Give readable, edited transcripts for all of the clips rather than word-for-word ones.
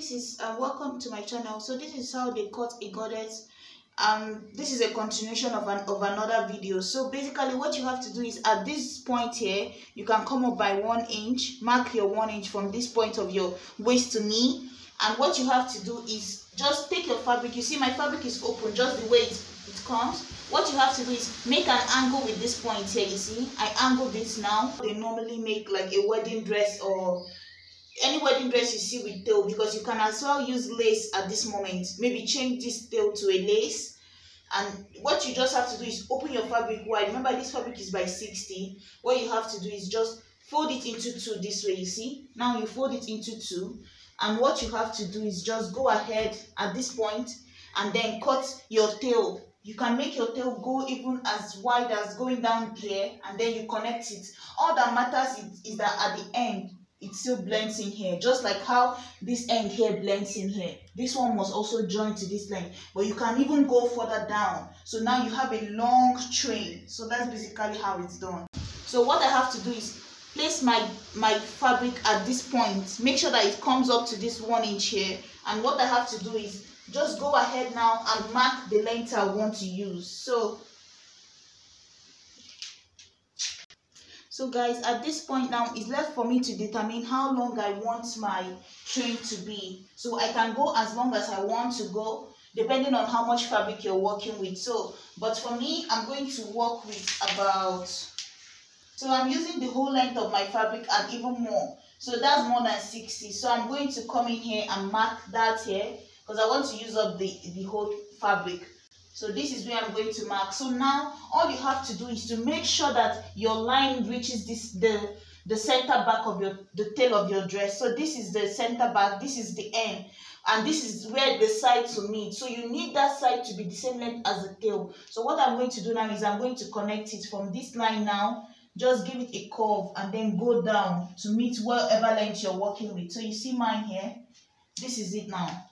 this is welcome to my channel. So this is how they cut a godet. This is a continuation of another video. So basically what you have to do is at this point here, you can come up by 1 inch, mark your 1 inch from this point of your waist to knee. And what you have to do is just take your fabric. You see my fabric is open just the way it comes. What you have to do is make an angle with this point here. You see I angled this now. They normally make like a wedding dress or any wedding dress you see with tail, because you can as well use lace at this moment. Maybe change this tail to a lace. And what you just have to do is open your fabric wide. Remember this fabric is by 60. What you have to do is just fold it into two this way. You see now you fold it into two, and what you have to do is just go ahead at this point and then cut your tail. You can make your tail go even as wide as going down here, and then you connect it. All that matters is that at the end it still blends in here, just like how this end here blends in here. This one must also join to this length, but you can even go further down. So now you have a long train. So that's basically how it's done. So what I have to do is place my fabric at this point. Make sure that it comes up to this 1 inch here. And what I have to do is just go ahead now and mark the length I want to use. So guys, at this point now, it's left for me to determine how long I want my train to be. So I can go as long as I want to go, depending on how much fabric you're working with. But for me, I'm going to work with so I'm using the whole length of my fabric and even more. So that's more than 60. So I'm going to come in here and mark that here, because I want to use up the whole fabric. So this is where I'm going to mark. So now all you have to do is to make sure that your line reaches the center back of the tail of your dress. So this is the center back, this is the end, and this is where the sides will meet. So you need that side to be the same length as the tail. So what I'm going to do now is I'm going to connect it from this line now. Just give it a curve and then go down to meet whatever length you're working with. So you see mine here. This is it now.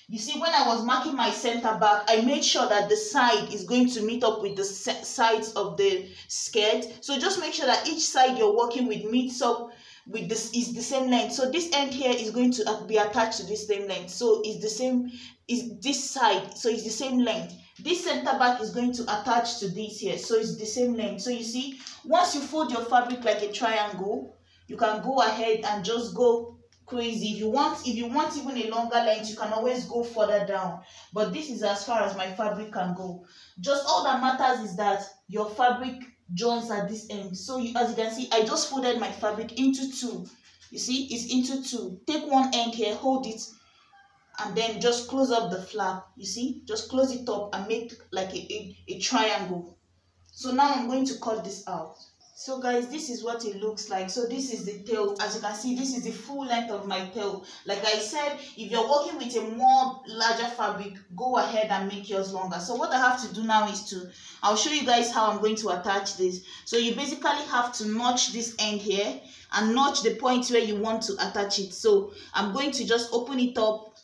You see, when I was marking my center back, I made sure that the side is going to meet up with the sides of the skirt. So just make sure that each side you're working with meets up with this, is the same length. So this end here is going to be attached to this same length. So it's the same, is this side, so it's the same length. This center back is going to attach to this here, so it's the same length. So you see, once you fold your fabric like a triangle, you can go ahead and just go crazy. If you want even a longer length, you can always go further down, but this is as far as my fabric can go. Just all that matters is that your fabric joins at this end. So as you can see, I just folded my fabric into two. You see, it's into two. Take one end here, hold it, and then just close up the flap. You see, just close it up and make like a triangle. So now I'm going to cut this out. So guys, this is what it looks like. So this is the tail. As you can see, this is the full length of my tail. Like I said, if you're working with a more larger fabric, go ahead and make yours longer. So what I have to do now is I'll show you guys how I'm going to attach this. So you basically have to notch this end here and notch the point where you want to attach it. So I'm going to just open it up,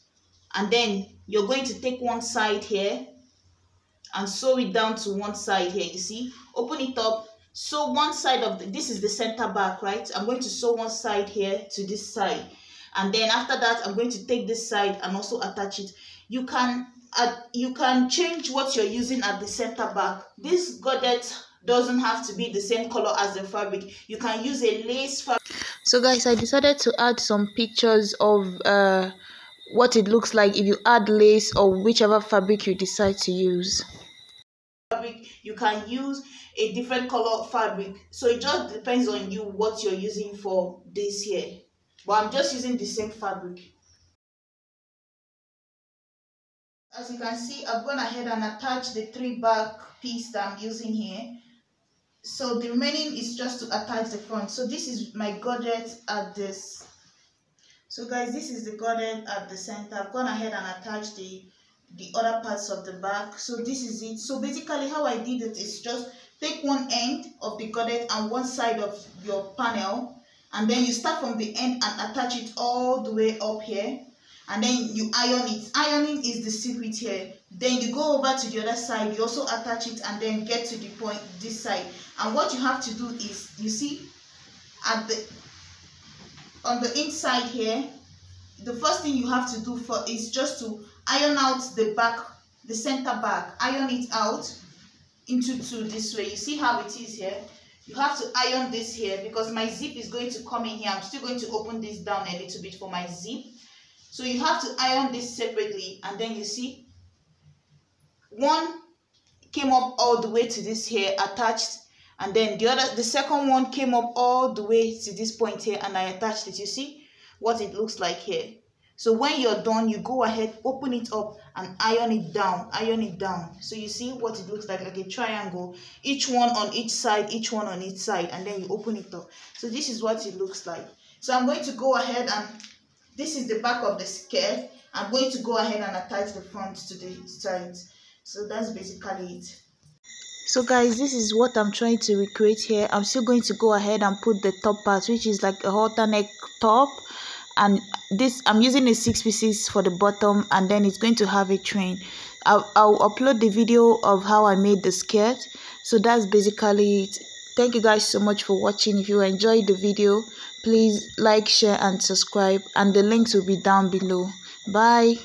and then you're going to take one side here and sew it down to one side here. You see, open it up. So one side of this is the center back, right? I'm going to sew one side here to this side, and then after that I'm going to take this side and also attach it. You can change what you're using at the center back. This godet doesn't have to be the same color as the fabric. You can use a lace fabric. So guys, I decided to add some pictures of what it looks like if you add lace or whichever fabric you decide to use. You can use a different color fabric, so it just depends on you what you're using for this here, but I'm just using the same fabric. As you can see, I've gone ahead and attached the 3 back piece that I'm using here. So the remaining is just to attach the front. So this is my godet at this. So guys, this is the godet at the center. I've gone ahead and attached the other parts of the back. So this is it. So basically how I did it is just take one end of the godet and one side of your panel, and then you start from the end and attach it all the way up here, and then you iron it. Ironing is the secret here. Then you go over to the other side, you also attach it, and then get to the point this side. And what you have to do is, you see, on the inside here, the first thing you have to do is just to iron out the back, the center back. Iron it out into two this way. You see how it is here? You have to iron this here because my zip is going to come in here. I'm still going to open this down a little bit for my zip. So you have to iron this separately, and then you see one came up all the way to this here attached, and then the second one came up all the way to this point here, and I attached it. You see what it looks like here. So when you're done, you go ahead, open it up and iron it down, so you see what it looks like a triangle, each one on each side, and then you open it up. So this is what it looks like. So I'm going to go ahead, and this is the back of the skirt. I'm going to go ahead and attach the front to the sides. So that's basically it. So guys, this is what I'm trying to recreate here. I'm still going to go ahead and put the top part, which is like a halter neck top, and this I'm using a 6 pieces for the bottom, and then it's going to have a train. I'll upload the video of how I made the skirt. So that's basically it. Thank you guys so much for watching. If you enjoyed the video, please like, share and subscribe, and the links will be down below. Bye.